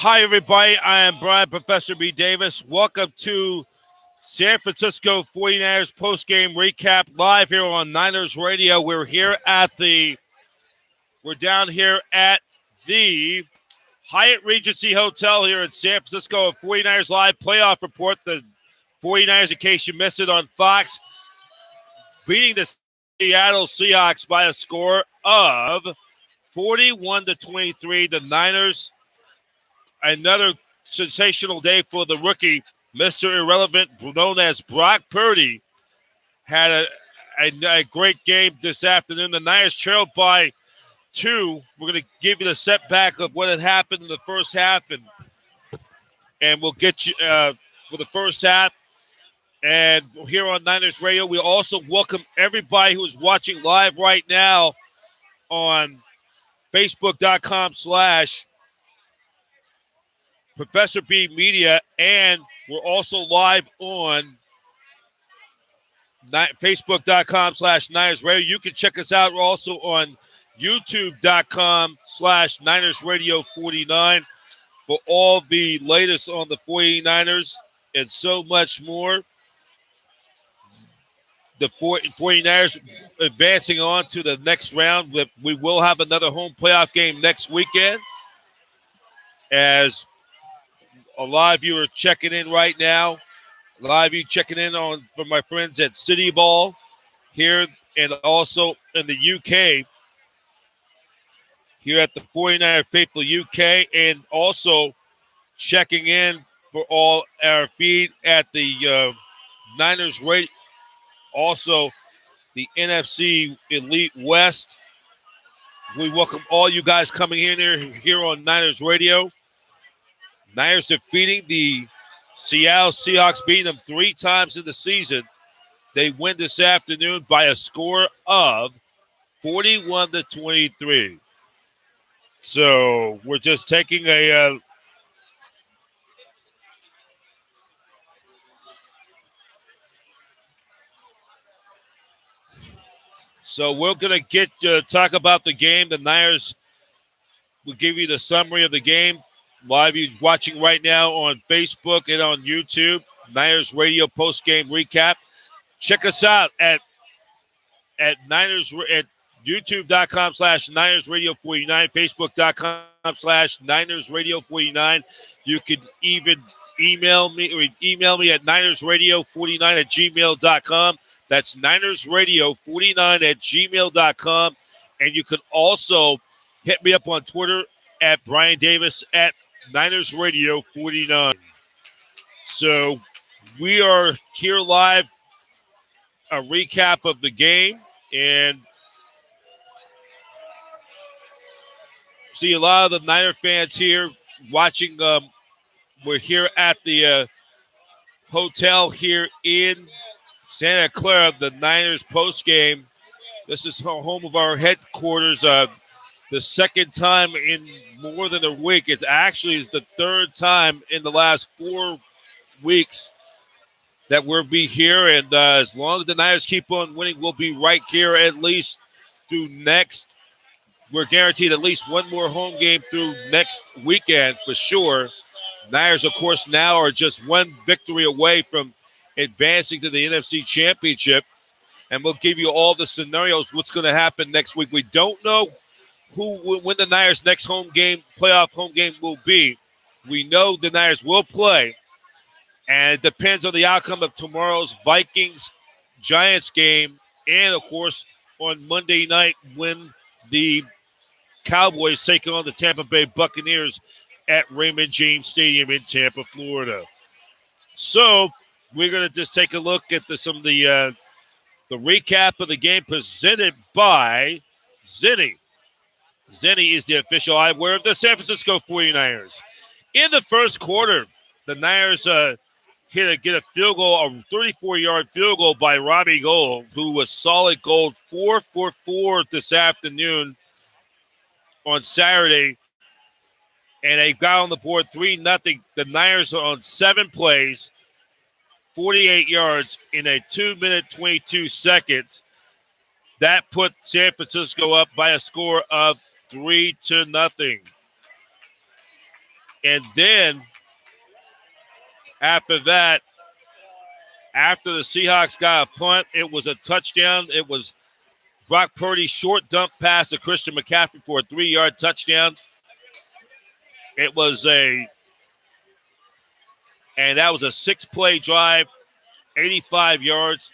Hi, everybody. I am Brian Professor B. Davis. Welcome to San Francisco 49ers postgame recap live here on Niners Radio. We're down here at the Hyatt Regency Hotel here in San Francisco. 49ers live playoff report. The 49ers, in case you missed it on Fox, beating the Seattle Seahawks by a score of 41-23. The Niners, another sensational day for the rookie, Mr. Irrelevant, known as Brock Purdy, had a great game this afternoon. The Niners trailed by 2. We're going to give you the setback of what had happened in the first half, and we'll get you for the first half. And here on Niners Radio, we also welcome everybody who is watching live right now on Facebook.com/Professor B Media, and we're also live on Facebook.com/Niners Radio. You can check us out. We're also on YouTube.com/Niners Radio 49 for all the latest on the 49ers and so much more. The 49ers advancing on to the next round. We will have another home playoff game next weekend, as a lot of you are checking in right now. A lot of you checking in on from my friends at City Ball here and also in the UK, here at the 49er Faithful UK, and also checking in for all our feed at the Niners Radio. Also, the NFC Elite West. We welcome all you guys coming in here on Niners Radio. Niners defeating the Seattle Seahawks, beating them 3 times in the season. They win this afternoon by a score of 41-23. So we're just taking a So we're going to talk about the game. The Niners will give you the summary of the game. Live you watching right now on Facebook and on YouTube. Niners Radio post-game recap. Check us out at Niners at YouTube.com/Niners Radio 49, Facebook.com/Niners Radio 49. You can even email me at NinersRadio49@gmail.com. That's NinersRadio49@gmail.com. And you can also hit me up on Twitter at Brian Davis at Niners Radio 49. So we are here live, a recap of the game, and see a lot of the Niner fans here watching. We're here at the hotel here in Santa Clara, the Niners post game. This is home of our headquarters. The second time in more than a week. It's actually the third time in the last 4 weeks that we'll be here. And as long as the Niners keep on winning, we'll be right here at least through next. We're guaranteed at least one more home game through next weekend for sure. Niners, of course, now are just one victory away from advancing to the NFC Championship. And we'll give you all the scenarios, what's going to happen next week. We don't know when the Niners' next playoff home game will be. We know the Niners will play, and it depends on the outcome of tomorrow's Vikings-Giants game, and, of course, on Monday night when the Cowboys take on the Tampa Bay Buccaneers at Raymond James Stadium in Tampa, Florida. So we're going to just take a look at some of the recap of the game presented by Zenni. Zenni is the official eyewear of the San Francisco 49ers. In the first quarter, the Niners get a field goal, a 34-yard field goal by Robbie Gould, who was solid gold, 4 for 4 this afternoon on Saturday. And they got on the board 3-0. The Niners are on 7 plays, 48 yards in a 2-minute, 22 seconds. That put San Francisco up by a score of 3-0. And then after that, after the Seahawks got a punt, it was a touchdown. It was Brock Purdy's short dump pass to Christian McCaffrey for a 3-yard touchdown. It was and that was a 6-play drive, 85 yards,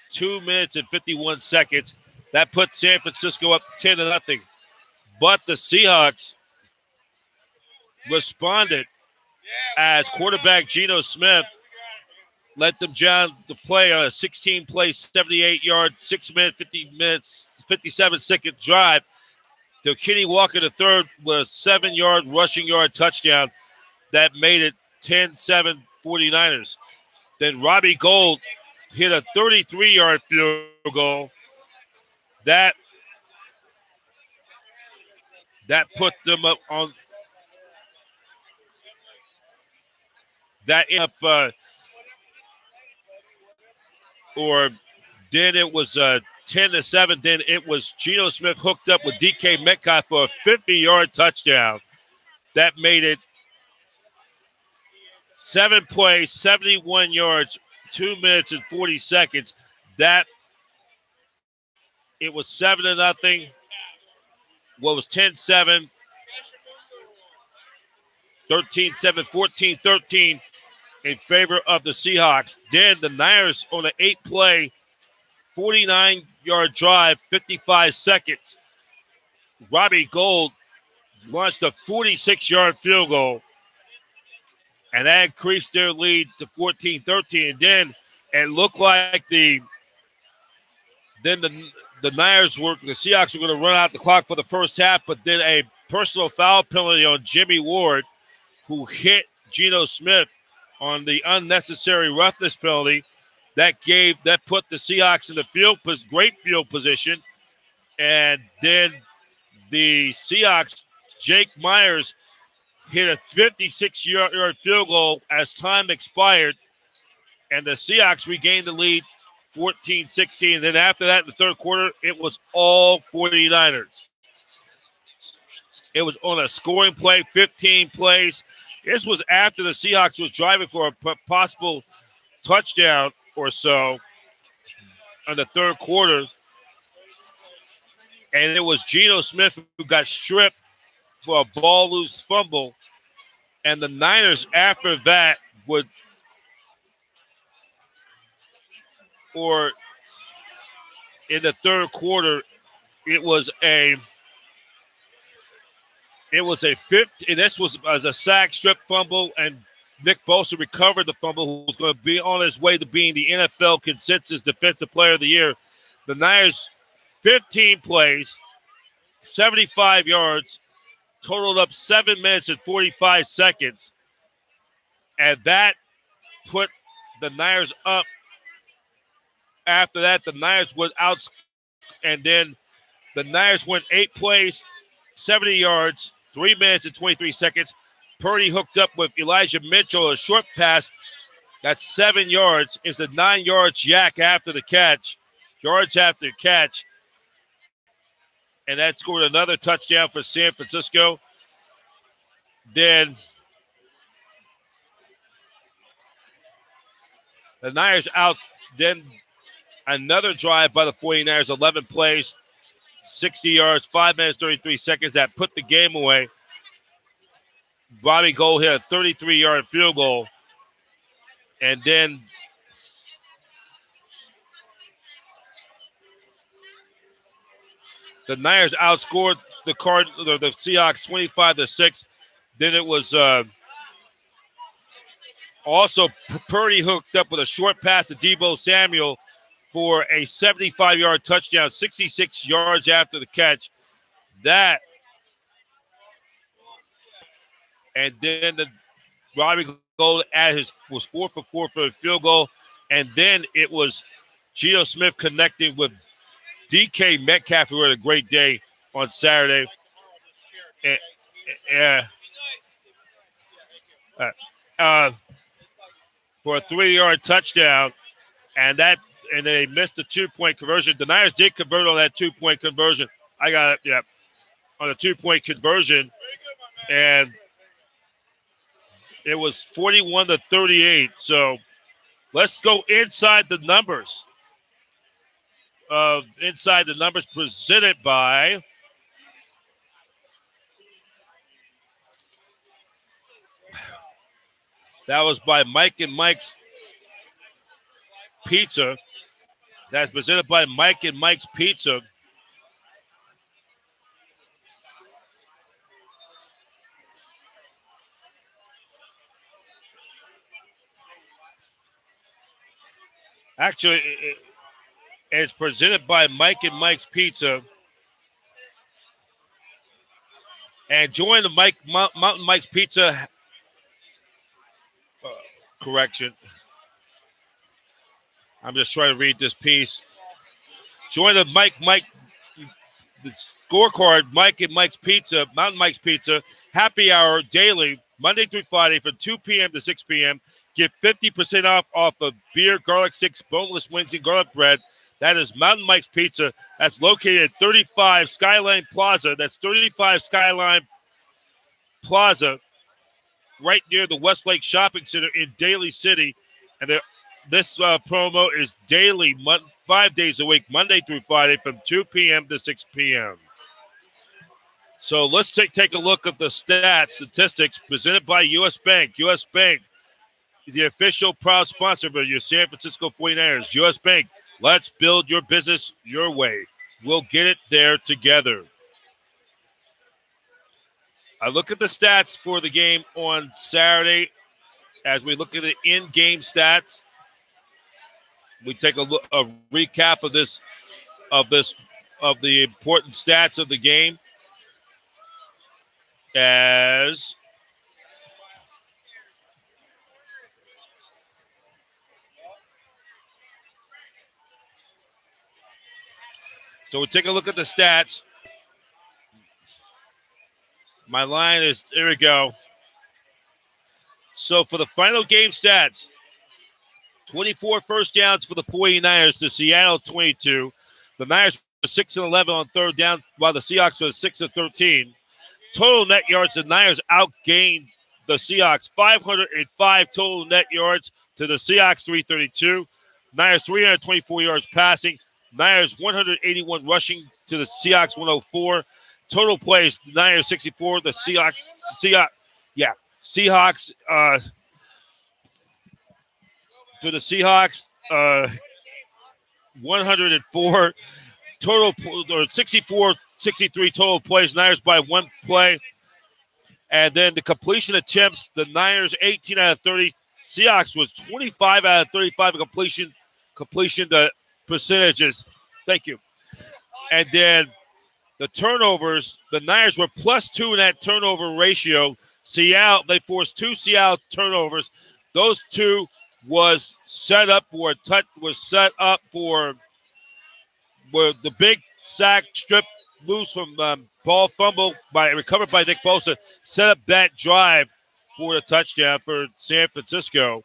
2 minutes and 51 seconds. That put San Francisco up 10-0. But the Seahawks responded as quarterback Geno Smith let them down to play on a 16-play, 78-yard, 57-second drive. To Kenny Walker III was a 7-yard rushing yard touchdown that made it 10-7 49ers. Then Robbie Gould hit a 33-yard field goal. That put them up on that up then it was 10-7. Then it was Geno Smith hooked up with DK Metcalf for a 50-yard touchdown. That made it 7 plays, 71 yards, 2 minutes and 40 seconds. That it was 7-0. What was 10-7, 13-7, 14-13 in favor of the Seahawks. Then the Niners on an 8-play, 49-yard drive, 55 seconds. Robbie Gould launched a 46-yard field goal, and that increased their lead to 14-13. And then it looked like the Seahawks were going to run out the clock for the first half, but then a personal foul penalty on Jimmy Ward, who hit Geno Smith on the unnecessary roughness penalty, that put the Seahawks in the great field position. And then the Seahawks, Jake Myers, hit a 56-yard field goal as time expired, and the Seahawks regained the lead 14-16. And then after that, in the third quarter, it was all 49ers. It was on a scoring play, 15 plays. This was after the Seahawks was driving for a possible touchdown or so in the third quarter. And it was Geno Smith who got stripped for a ball loose fumble. And the Niners after that in the third quarter, it was a 50, and this was as a sack, strip fumble, and Nick Bosa recovered the fumble, who was going to be on his way to being the NFL consensus defensive player of the year. The Niners, 15 plays, 75 yards, totaled up 7 minutes and 45 seconds. And that put the Niners up. After that, the Niners was out, and then the Niners went 8 plays, 70 yards, 3 minutes and 23 seconds. Purdy hooked up with Elijah Mitchell, a short pass. That's 7 yards. It's a 9 yards yak after the catch, yards after the catch. And that scored another touchdown for San Francisco. Then the Niners out. Then another drive by the 49ers, 11 plays, 60 yards, 5 minutes, 33 seconds. That put the game away. Robbie Gould hit a 33-yard field goal. And then the Niners outscored the Seahawks 25-6. Then it was also Purdy hooked up with a short pass to Deebo Samuel for a 75-yard touchdown, 66 yards after the catch. And then Robbie Gould was 4 for 4 for a field goal. And then it was Geno Smith connecting with DK Metcalf, who had a great day on Saturday. For a 3-yard touchdown. And they missed a 2-point conversion. The Niners did convert on that 2-point conversion. I got it, yeah. On a 2-point conversion. And It was 41-38. So let's go inside the numbers. Inside the numbers presented by that was by Mike and Mike's Pizza. That's presented by Mike and Mike's Pizza. Actually, it's presented by Mike and Mike's Pizza. And join the Mountain Mike's Pizza. Correction. I'm just trying to read this piece. Join the the scorecard, Mike and Mike's Pizza, Mountain Mike's Pizza, happy hour daily, Monday through Friday from 2 p.m. to 6 p.m. Get 50% off of beer, garlic sticks, boneless wings, and garlic bread. That is Mountain Mike's Pizza. That's located at 35 Skyline Plaza. That's 35 Skyline Plaza, right near the Westlake Shopping Center in Daly City. And this promo is daily, 5 days a week, Monday through Friday from 2 p.m. to 6 p.m. So let's take a look at the statistics presented by U.S. Bank. U.S. Bank is the official proud sponsor of your San Francisco 49ers. U.S. Bank, let's build your business your way. We'll get it there together. I look at the stats for the game on Saturday. As we look at the in-game stats, we take a recap of the important stats of the game. So we take a look at the stats. My line is, here we go. So for the final game stats, 24 first downs for the 49ers to Seattle 22. The Niners were 6-11 on third down, while the Seahawks were 6-13. Total net yards, the Niners outgained the Seahawks 505 total net yards to the Seahawks 332. Niners 324 yards passing. Niners 181 rushing to the Seahawks 104. Total plays, the Niners 64, the Seahawks to the Seahawks 104. Total, or 63 total plays, Niners by one play. And then the completion attempts, the Niners 18 out of 30. Seahawks was 25 out of 35 completion the percentages. Thank you. And then the turnovers, the Niners were +2 in that turnover ratio. Seattle, they forced 2 Seattle turnovers. Those 2 was set up for where the big sack strip loose from ball fumble recovered by Nick Bosa, set up that drive for the touchdown for San Francisco.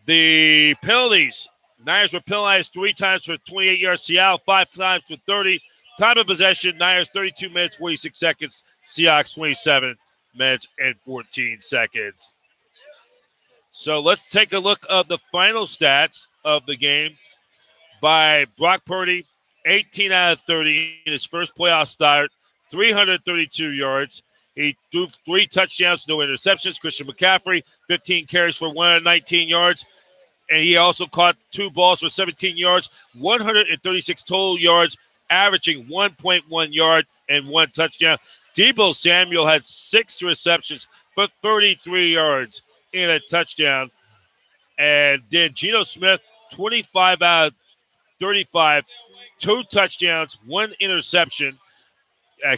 The penalties, Niners were penalized 3 times for 28 yards, Seattle 5 times for 30. Time of possession, Niners 32 minutes, 46 seconds, Seahawks 27 minutes and 14 seconds. So let's take a look at the final stats of the game by Brock Purdy, 18 out of 30 in his first playoff start, 332 yards. He threw 3 touchdowns, no interceptions. Christian McCaffrey, 15 carries for 119 yards. And he also caught 2 balls for 17 yards, 136 total yards, averaging 1.1 yard and 1 touchdown. Deebo Samuel had 6 receptions for 33 yards in a touchdown. And then Geno Smith, 25 out of 35, 2 touchdowns, 1 interception.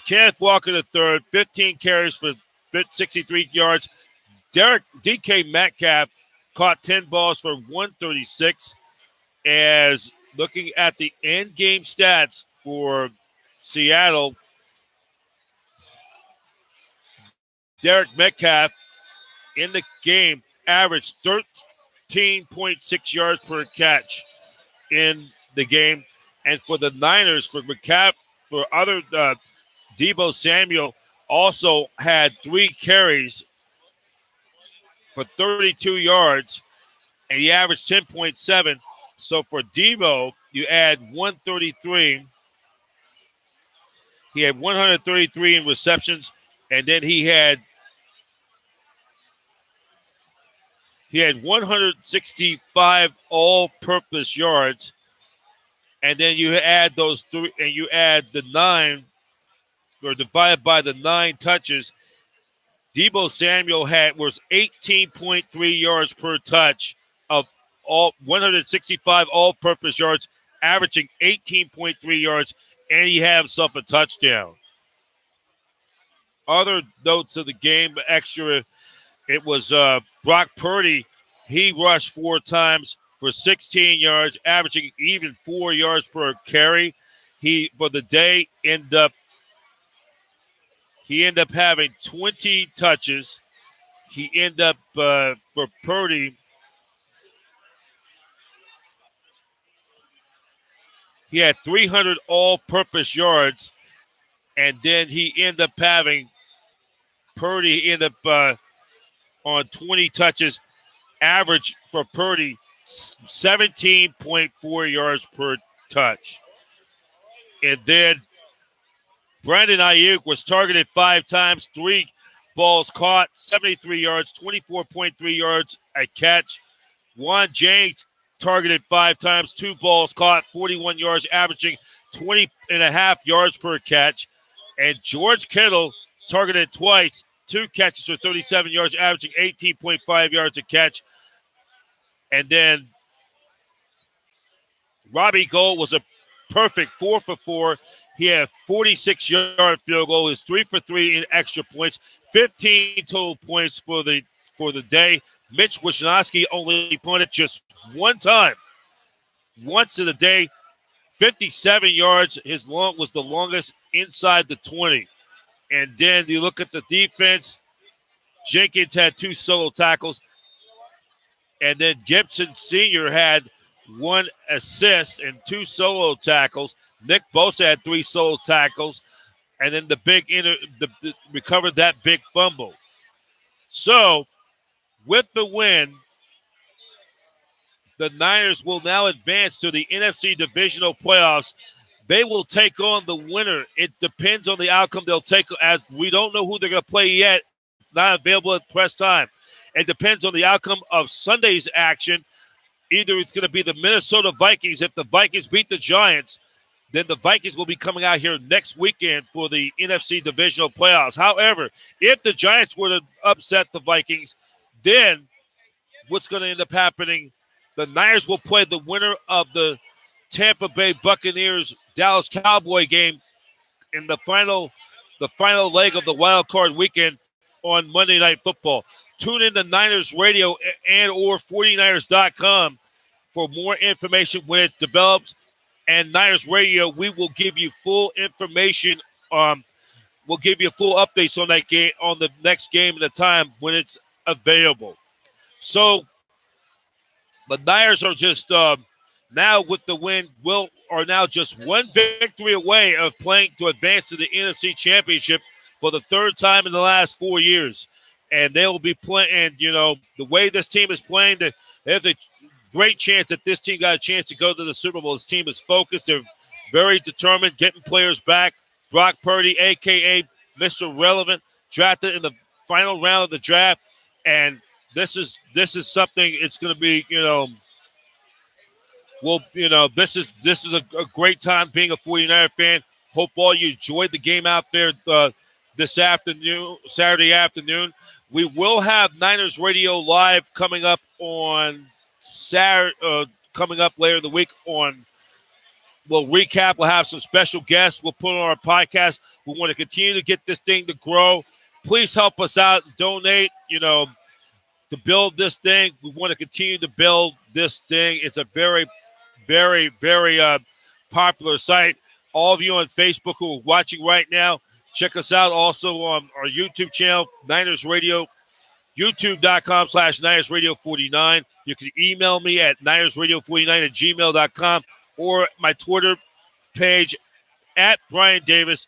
Kenneth Walker III, 15 carries for 63 yards. DK Metcalf caught 10 balls for 136. As looking at the end game stats for Seattle, Derek Metcalf in the game averaged 13.6 yards per catch in the game. And for the Niners, for Deebo Samuel also had 3 carries for 32 yards, and he averaged 10.7. So for Debo, you add 133. He had 133 in receptions, and then he had 165 all-purpose yards, and then you add those three, and you add the 9, or divide by the 9 touches. Debo Samuel was 18.3 yards per touch of all 165 all-purpose yards, averaging 18.3 yards, and he had himself a touchdown. Other notes of the game, extra, it was Brock Purdy. He rushed 4 times for 16 yards, averaging even 4 yards per carry. He, for the day, ended up having 20 touches. He ended up, for Purdy, he had 300 all-purpose yards, and then he ended up having, Purdy ended up on 20 touches, average for Purdy, 17.4 yards per touch. And then Brandon Ayuk was targeted 5 times, 3 balls caught, 73 yards, 24.3 yards a catch. Juan James targeted 5 times, 2 balls caught, 41 yards, averaging 20.5 yards per catch. And George Kittle targeted twice, 2 catches for 37 yards, averaging 18.5 yards a catch. And then Robbie Gould was a perfect 4 for 4. He had a 46-yard field goal. He was 3 for 3 in extra points. 15 total points for the day. Mitch Wisnowski only punted just 1 time. Once in the day, 57 yards. His long was the longest inside the 20. And then you look at the defense. Jenkins had 2 solo tackles. And then Gibson Sr. had 1 assist and 2 solo tackles. Nick Bosa had 3 solo tackles. And then recovered that big fumble. So, with the win, the Niners will now advance to the NFC Divisional Playoffs. They will take on the winner. It depends on the outcome they'll take, as we don't know who they're going to play yet. Not available at press time. It depends on the outcome of Sunday's action. Either it's going to be the Minnesota Vikings. If the Vikings beat the Giants, then the Vikings will be coming out here next weekend for the NFC Divisional Playoffs. However, if the Giants were to upset the Vikings, then what's going to end up happening, the Niners will play the winner of the Tampa Bay Buccaneers Dallas Cowboy game in the final leg of the wild card weekend on Monday Night Football. Tune in to Niners Radio and or 49ers.com for more information when it develops. And Niners Radio, we will give you full information. We'll give you full updates on that game, on the next game and the time when it's available. So the Niners are just now with the win are now just 1 victory away of playing to advance to the NFC Championship for the 3rd time in the last 4 years. And they will be playing, and, the way this team is playing, there's a great chance that this team got a chance to go to the Super Bowl. This team is focused. They're very determined, getting players back. Brock Purdy, a.k.a. Mr. Relevant, drafted in the final round of the draft. And this is something, it's going to be, this is a great time being a 49er fan. Hope all you enjoyed the game out there this afternoon, Saturday afternoon. We will have Niners Radio Live coming up on Saturday, coming up later in the week we'll recap. We'll have some special guests we'll put on our podcast. We want to continue to get this thing to grow. Please help us out. Donate, to build this thing. We want to continue to build this thing. It's a very, very, very popular site. All of you on Facebook who are watching right now, check us out also on our YouTube channel, Niners Radio, youtube.com/Niners Radio 49. You can email me at NinersRadio49@gmail.com or my Twitter page at Brian Davis.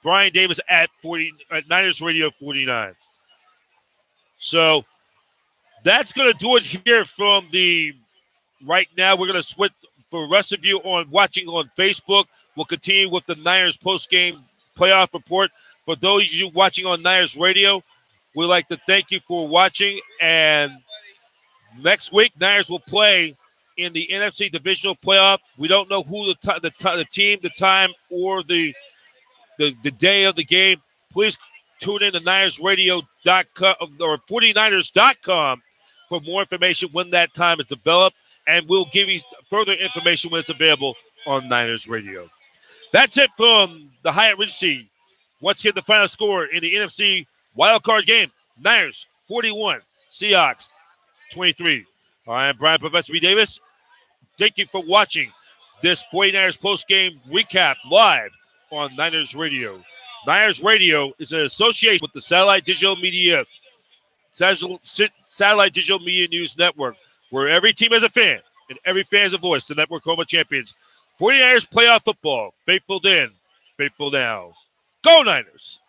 Brian Davis at Niners Radio 49. So that's going to do it here from the right now. We're going to switch for the rest of you on watching on Facebook. We'll continue with the Niners post-game playoff report. For those of you watching on Niners Radio, we'd like to thank you for watching. And next week, Niners will play in the NFC Divisional Playoff. We don't know who the team, the time, or the day of the game. Please tune in to NinersRadio.com or 49ers.com for more information when that time is developed. And we'll give you further information when it's available on Niners Radio. That's it from the Hyatt Regency. Once again, the final score in the NFC Wildcard game. Niners 41, Seahawks 23. I'm Brian Professor B. Davis. Thank you for watching this 49ers postgame recap live on Niners Radio. Niners Radio is an association with the Satellite Digital Media News Network, where every team has a fan and every fan has a voice. The network home of champions. 49ers playoff football. Faithful then, faithful now. Go Niners!